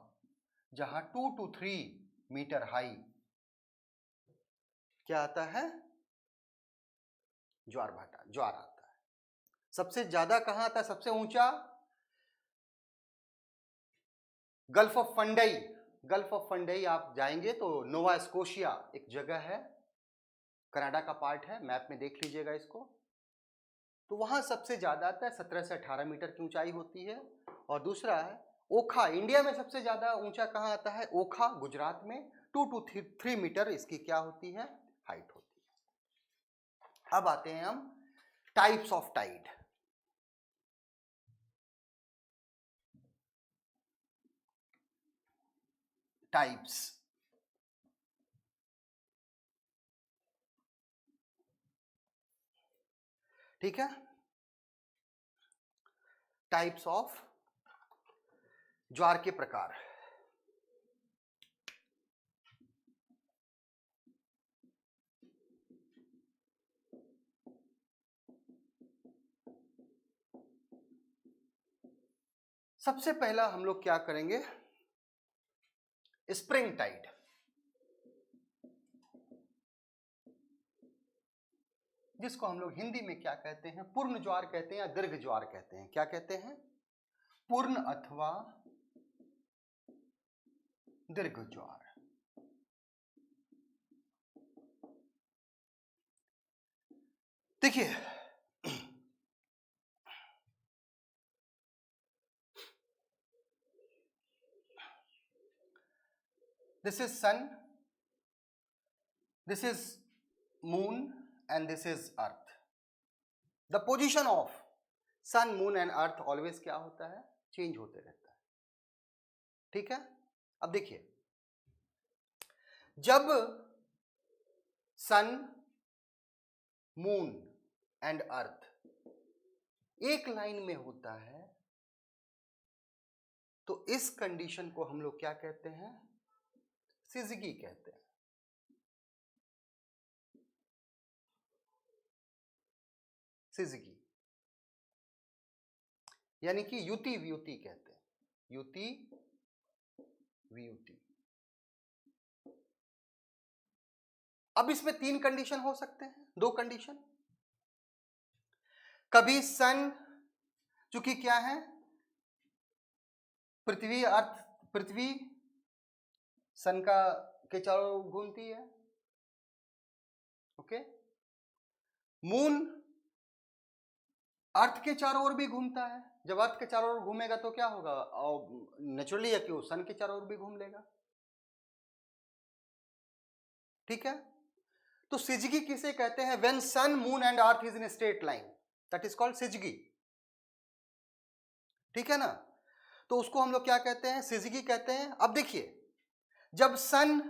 जहां 2 to 3 मीटर हाई क्या आता है? ज्वार भाटा, ज्वार आता है। सबसे ज्यादा कहां आता है सबसे ऊंचा? Gulf of Fundy. Gulf of Fundy आप जाएंगे तो नोवा स्कोशिया एक जगह है, कनाडा का पार्ट है, मैप में देख लीजिएगा इसको। तो वहां सबसे ज्यादा आता है, 17 से 18 मीटर की ऊंचाई होती है। और दूसरा है ओखा, इंडिया में सबसे ज्यादा ऊंचा कहां आता है? ओखा, गुजरात में 2 to 3 मीटर इसकी क्या होती है? हाइट होती है। अब आते हैं हम टाइप्स ऑफ टाइड। टाइप्स, ठीक है, टाइप्स ऑफ ज्वार के प्रकार। सबसे पहला हम लोग क्या करेंगे, स्प्रिंग टाइड। जिसको हम लोग हिंदी में क्या कहते हैं, पूर्ण ज्वार कहते हैं या दीर्घ ज्वार कहते हैं। क्या कहते हैं, पूर्ण अथवा दीर्घ ज्वार। देखिए, this is sun, this is moon and this is earth. The position of sun, moon and earth always क्या होता है, चेंज होते रहता है। ठीक है, अब देखिए, जब सन, मून एंड अर्थ एक लाइन में होता है तो इस कंडीशन को हम लोग क्या कहते हैं, सिजगी कहते हैं। सिजगी यानी कि युति व्युति कहते हैं, युति व्युति। अब इसमें 3 कंडीशन हो सकते हैं, 2 कंडीशन। कभी सन, चूंकि क्या है, पृथ्वी अर्थ, पृथ्वी सन का के चारों ओर घूमती है। ओके, मून अर्थ के चारों ओर भी घूमता है। जब अर्थ के चारों ओर घूमेगा तो क्या होगा, नेचुरली है कि वो सन के चारों ओर भी घूम लेगा। ठीक है, तो सिजगी किसे कहते हैं, when sun, moon and earth is in straight line, that is called syzygy. ठीक है ना, तो उसको हम लोग क्या कहते हैं, सिजगी कहते हैं। अब देखिए, जब सन,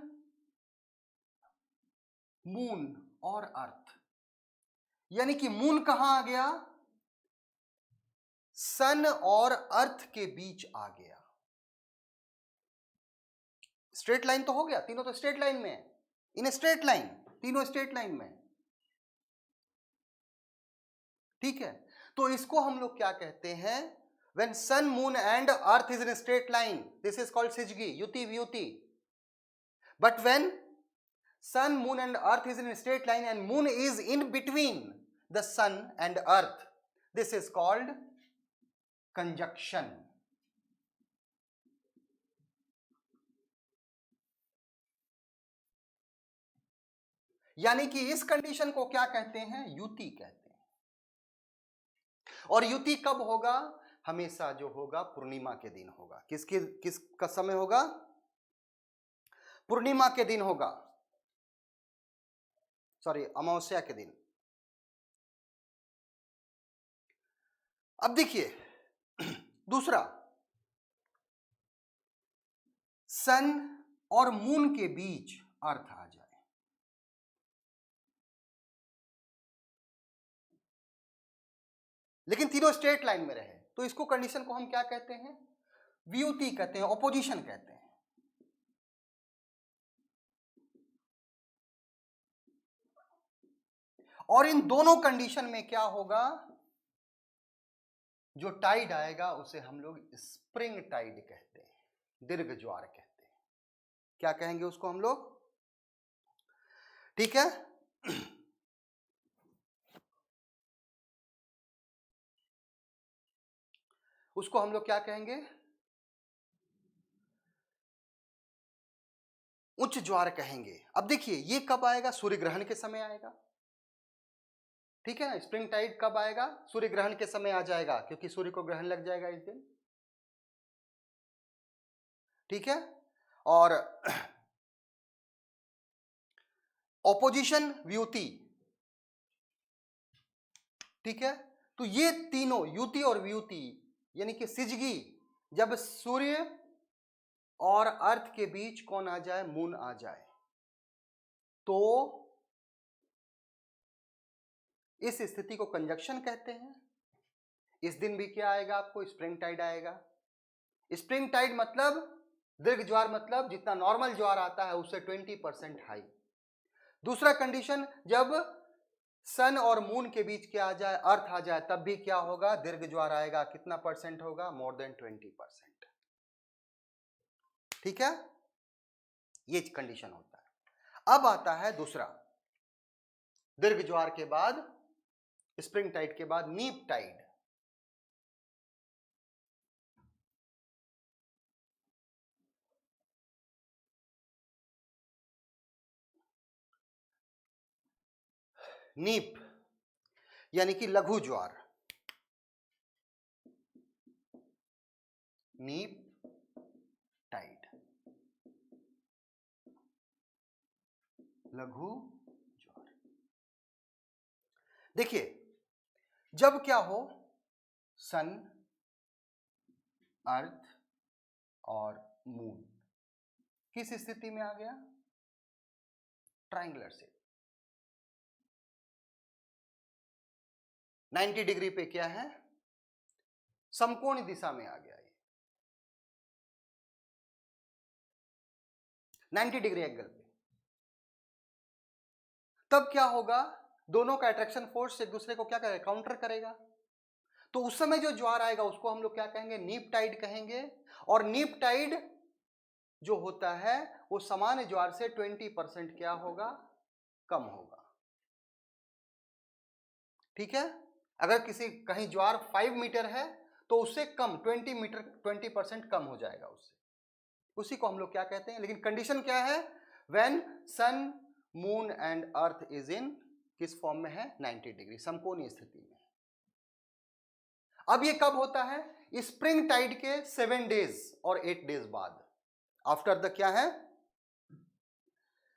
मून और अर्थ, यानी कि मून कहां आ गया, सन और अर्थ के बीच आ गया। स्ट्रेट लाइन तो हो गया, तीनों तो स्ट्रेट लाइन में है, इन स्ट्रेट लाइन, तीनों स्ट्रेट लाइन में। ठीक है, तो इसको हम लोग क्या कहते हैं, when sun, moon and earth is in straight line, this is called syzygy, युति व्युति। But when sun, moon and earth is in a straight line and moon is in between the sun and earth, this is called conjunction. यानी कि इस condition को क्या कहते हैं, युति कहते हैं। और युति कब होगा, हमेशा जो होगा पूर्णिमा के दिन होगा। किसका समय होगा, पूर्णिमा के दिन होगा, सॉरी अमावस्या के दिन। अब देखिए दूसरा, सन और मून के बीच अर्थ आ जाए, लेकिन तीनों स्ट्रेट लाइन में रहे, तो इसको कंडीशन को हम क्या कहते हैं, व्युति कहते हैं, ऑपोजिशन कहते हैं। और इन दोनों कंडीशन में क्या होगा, जो टाइड आएगा उसे हम लोग स्प्रिंग टाइड कहते हैं, दीर्घ ज्वार कहते हैं। क्या कहेंगे उसको हम लोग, ठीक है। उसको हम लोग क्या कहेंगे, उच्च ज्वार कहेंगे। अब देखिए ये कब आएगा, सूर्य ग्रहण के समय आएगा। ठीक है ना, स्प्रिंग टाइड कब आएगा, सूर्य ग्रहण के समय आ जाएगा, क्योंकि सूर्य को ग्रहण लग जाएगा इस दिन। ठीक है, और ऑपोजिशन व्युति। ठीक है, तो ये तीनों युति और व्युति यानी कि सिजगी, जब सूर्य और अर्थ के बीच कौन आ जाए, मून आ जाए, तो इस स्थिति को कंजक्शन कहते हैं। इस दिन भी क्या आएगा आपको? स्प्रिंग टाइड आएगा। स्प्रिंग टाइड मतलब दीर्घ ज्वार, मतलब जितना नॉर्मल ज्वार आता है उससे 20% हाई। दूसरा कंडीशन, जब सन और मून के बीच क्या आ जाए? अर्थ आ जाए, तब भी क्या होगा? दीर्घ ज्वार आएगा। कितना परसेंट होगा? More than 20%। ठीक है, ये कंडीशन होता है। अब आता है दूसरा, दीर्घ ज्वार के बाद, स्प्रिंग टाइड के बाद नीप टाइड। नीप यानी कि लघु ज्वार। नीप टाइड, लघु ज्वार। देखिए, जब क्या हो, सन, अर्थ और मून किस स्थिति में आ गया? ट्रायंगुलर से 90 डिग्री पे क्या है? समकोण दिशा में आ गया ये 90 डिग्री एंगल पे। तब क्या होगा? दोनों का अट्रैक्शन फोर्स एक दूसरे को क्या करेगा? काउंटर करेगा। तो उस समय जो ज्वार आएगा उसको हम लोग क्या कहेंगे? नीप टाइड कहेंगे। और नीप टाइड जो होता है वो सामान्य ज्वार से 20% क्या होगा? कम होगा। ठीक है, अगर किसी कहीं ज्वार 5 मीटर है तो उससे कम 20% कम हो जाएगा उससे, उसी को हम लोग क्या कहते हैं। लेकिन कंडीशन क्या है? When sun, moon and earth is in किस फॉर्म में है? 90 डिग्री, समकोणीय स्थिति में। अब ये कब होता है? स्प्रिंग टाइड के 7 डेज और 8 डेज बाद, आफ्टर द क्या है?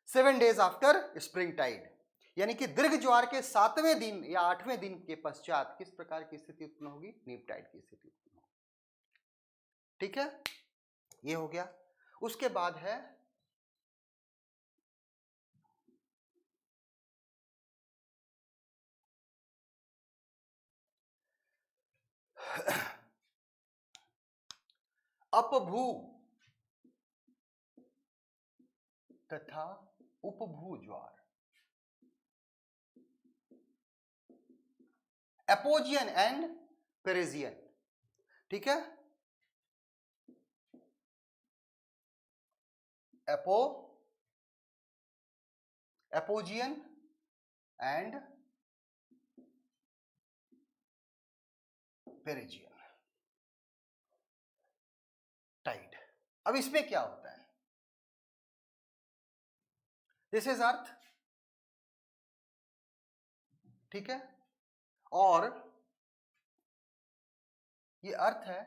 7 डेज आफ्टर स्प्रिंग टाइड, यानी कि दीर्घ ज्वार के 7वें दिन या 8वें दिन के पश्चात किस प्रकार की स्थिति उत्पन्न होगी? नीप टाइड की स्थिति उत्पन्न होगी। ठीक है, ये हो गया। उसके बाद है अपभू तथा उपभू ज्वार। एपोजियन एंड पेरेजियन। ठीक है, एपोजियन एंड पेरेजियन टाइड। अब इसमें क्या होता है? दिस इज अर्थ, ठीक है, और ये अर्थ है,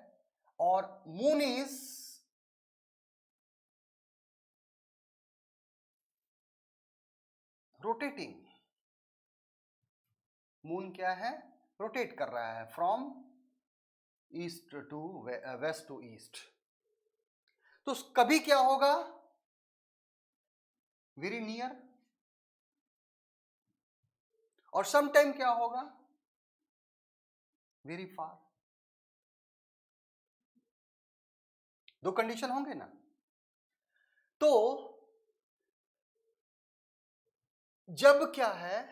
और मून इज रोटेटिंग। मून क्या है? रोटेट कर रहा है from east to west to east. तो कभी क्या होगा? वेरी नियर, और सम टाइम क्या होगा? Very far. दो कंडीशन होंगे ना। तो जब क्या है,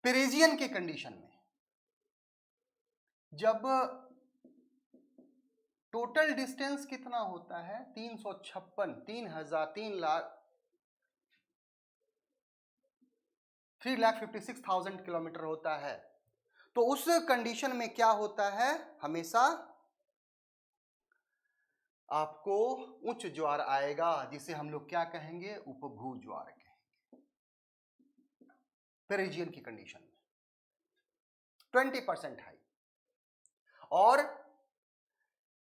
पेरेजियन के कंडीशन में, जब टोटल डिस्टेंस कितना होता है? 356, 3,56,000 किलोमीटर होता है। तो उस कंडीशन में क्या होता है? हमेशा आपको उच्च ज्वार आएगा, जिसे हम लोग क्या कहेंगे? उपभू ज्वार कहेंगे। पेरिजियन की कंडीशन में 20% हाई। और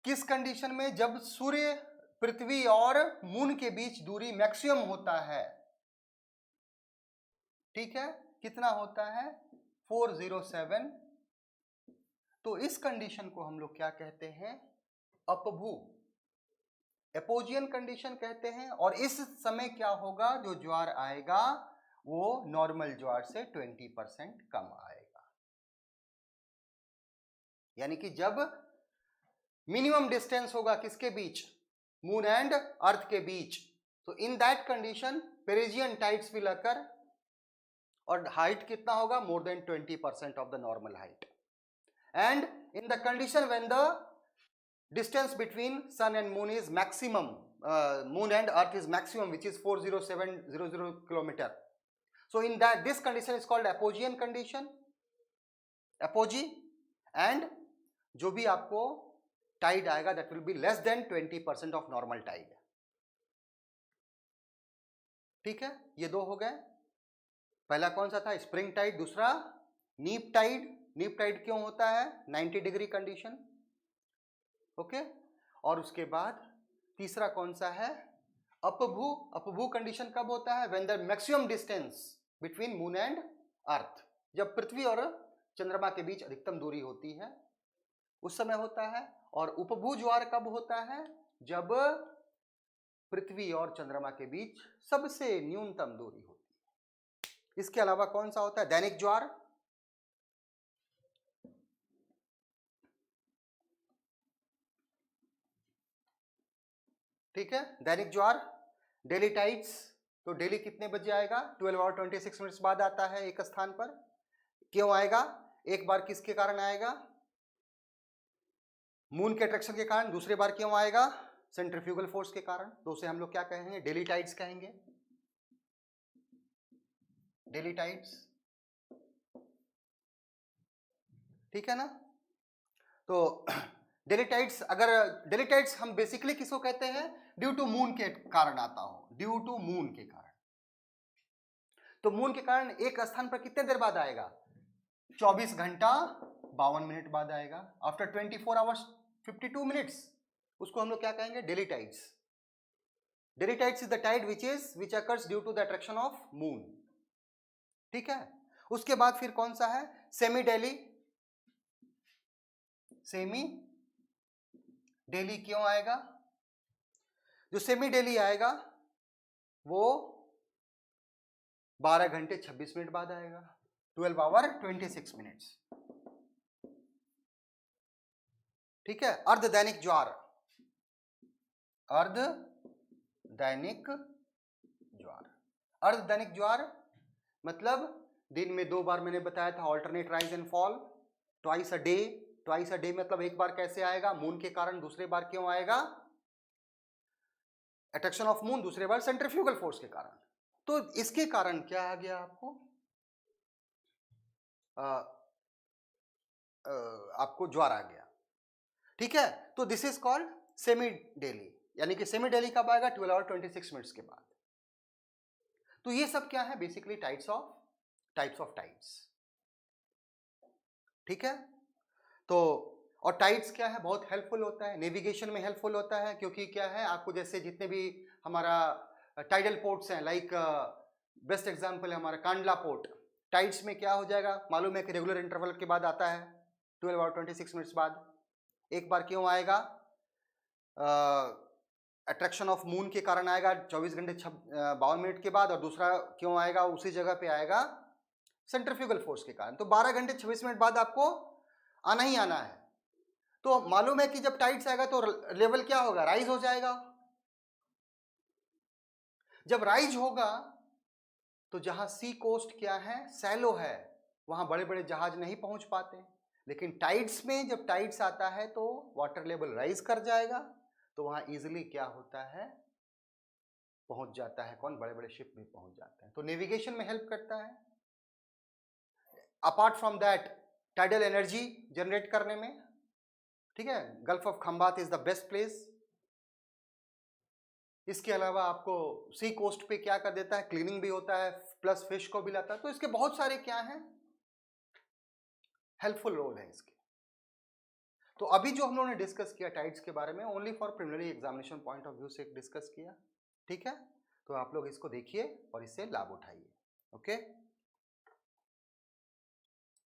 किस कंडीशन में? जब सूर्य, पृथ्वी और मून के बीच दूरी मैक्सिमम होता है। ठीक है, कितना होता है? 407। तो इस कंडीशन को हम लोग क्या कहते हैं? अपभू, एपोजियन कंडीशन कहते हैं। और इस समय क्या होगा? जो ज्वार आएगा वो नॉर्मल ज्वार से 20% कम आएगा। यानी कि जब मिनिमम डिस्टेंस होगा किसके बीच, मून एंड अर्थ के बीच, तो in that condition perigean tides will occur, और हाइट कितना होगा, more than 20% of the normal height. And in the condition when the distance between sun and moon is maximum, moon and earth is maximum, which is 40700 kilometer. So in that this condition is called apogean condition, apogee, and जो भी आपको tide आएगा that will be less than 20% of normal tide। ठीक है, ये दो हो गए। पहला कौन सा था, स्प्रिंग टाइड, दूसरा नीप टाइड। नीप टाइड क्यों होता है, 90 डिग्री कंडीशन, ओके। और उसके बाद तीसरा कौन सा है, अपभू। अपभू कंडीशन कब होता है, when the maximum distance between moon and अर्थ, जब पृथ्वी और चंद्रमा के बीच अधिकतम दूरी होती है उस समय होता है। और उपभू ज्वार कब होता है, जब पृथ्वी और चंद्रमा के बीच सबसे न्यूनतम दूरी होती है। इसके अलावा कौन सा होता है, दैनिक ज्वार, ठीक है, दैनिक ज्वार, डेली टाइड्स। तो डेली कितने बजे आएगा, 12 और 26 मिनट्स बाद आता है एक स्थान पर। क्यों आएगा, एक बार किसके कारण आएगा, मून के अट्रैक्शन के कारण, दूसरे बार क्यों आएगा, सेंट्रीफ्यूगल फोर्स के कारण। तो उसे हम लोग क्या कहेंगे, डेली टाइड्स कहेंगे, डेली टाइड्स, ठीक है ना। तो डेली टाइड्स, अगर डेली टाइड्स हम बेसिकली किसको कहते हैं, ड्यू टू मून के कारण आता हो, ड्यू टू मून के कारण। तो मून के कारण एक स्थान पर कितने देर बाद आएगा, 24 घंटा 52 मिनट बाद आएगा, आफ्टर 24 आवर्स 52 मिनट्स। उसको हम लोग क्या कहेंगे, daily tides. Daily tides is the tide which occurs due to the attraction of moon, ठीक है। उसके बाद फिर कौन सा है, सेमी डेली। सेमी डेली क्यों आएगा, जो सेमी डेली आएगा वो 12 घंटे 26 मिनट बाद आएगा, 12 आवर 26 मिनट्स, ठीक है। अर्ध दैनिक ज्वार, अर्ध दैनिक ज्वार। अर्ध दैनिक ज्वार मतलब दिन में 2 बार, मैंने बताया था, alternate rise and fall, twice a day. Twice a day मतलब एक बार कैसे आएगा, मून के कारण, दूसरे बार क्यों आएगा, अट्रैक्शन ऑफ मून, दूसरे बार सेंट्रीफ्यूगल फोर्स के कारण। तो इसके कारण क्या आ गया आपको, आपको ज्वार आ गया, ठीक है। तो this is called semi daily, यानी कि सेमी डेली कब आएगा, 12 और 26 मिनट्स के बाद। तो ये सब क्या है, बेसिकली टाइप्स ऑफ टाइड्स, ठीक है। तो और टाइड्स क्या है, बहुत हेल्पफुल होता है, नेविगेशन में हेल्पफुल होता है, क्योंकि क्या है, आपको जैसे जितने भी हमारा टाइडल पोर्ट्स हैं, लाइक बेस्ट एग्जांपल है हमारा कांडला पोर्ट, टाइड्स में क्या हो जाएगा, मालूम है कि रेगुलर इंटरवल के बाद आता है, 12 और 26 मिनट्स बाद। एक बार क्यों आएगा, अट्रैक्शन ऑफ मून के कारण आएगा 24 घंटे 52 मिनट के बाद, और दूसरा क्यों आएगा, उसी जगह पे आएगा सेंट्रीफ्यूगल फोर्स के कारण। तो 12 घंटे 26 मिनट बाद आपको आना ही आना है। तो मालूम है कि जब टाइड्स आएगा तो लेवल क्या होगा, राइज हो जाएगा। जब राइज होगा तो जहां सी कोस्ट क्या है, सैलो है, वहां बड़े बड़े जहाज नहीं पहुंच पाते। लेकिन टाइड्स में जब टाइड्स आता है तो वाटर लेवल राइज कर जाएगा, तो वहां इजिली क्या होता है, पहुंच जाता है कौन, बड़े बड़े शिप भी पहुंच जाते हैं। तो नेविगेशन में हेल्प करता है। Apart from that tidal energy generate करने में, ठीक है, gulf of Khambhat is the best place. इसके अलावा आपको सी कोस्ट पे क्या कर देता है, क्लीनिंग भी होता है, प्लस फिश को भी लाता है। तो इसके बहुत सारे क्या हैं, हेल्पफुल रोल है इसके। तो अभी जो हम लोगों ने डिस्कस किया टाइड्स के बारे में, only for preliminary examination point of view से डिस्कस किया, ठीक है। तो आप लोग इसको देखिए और इससे लाभ उठाइए, ओके।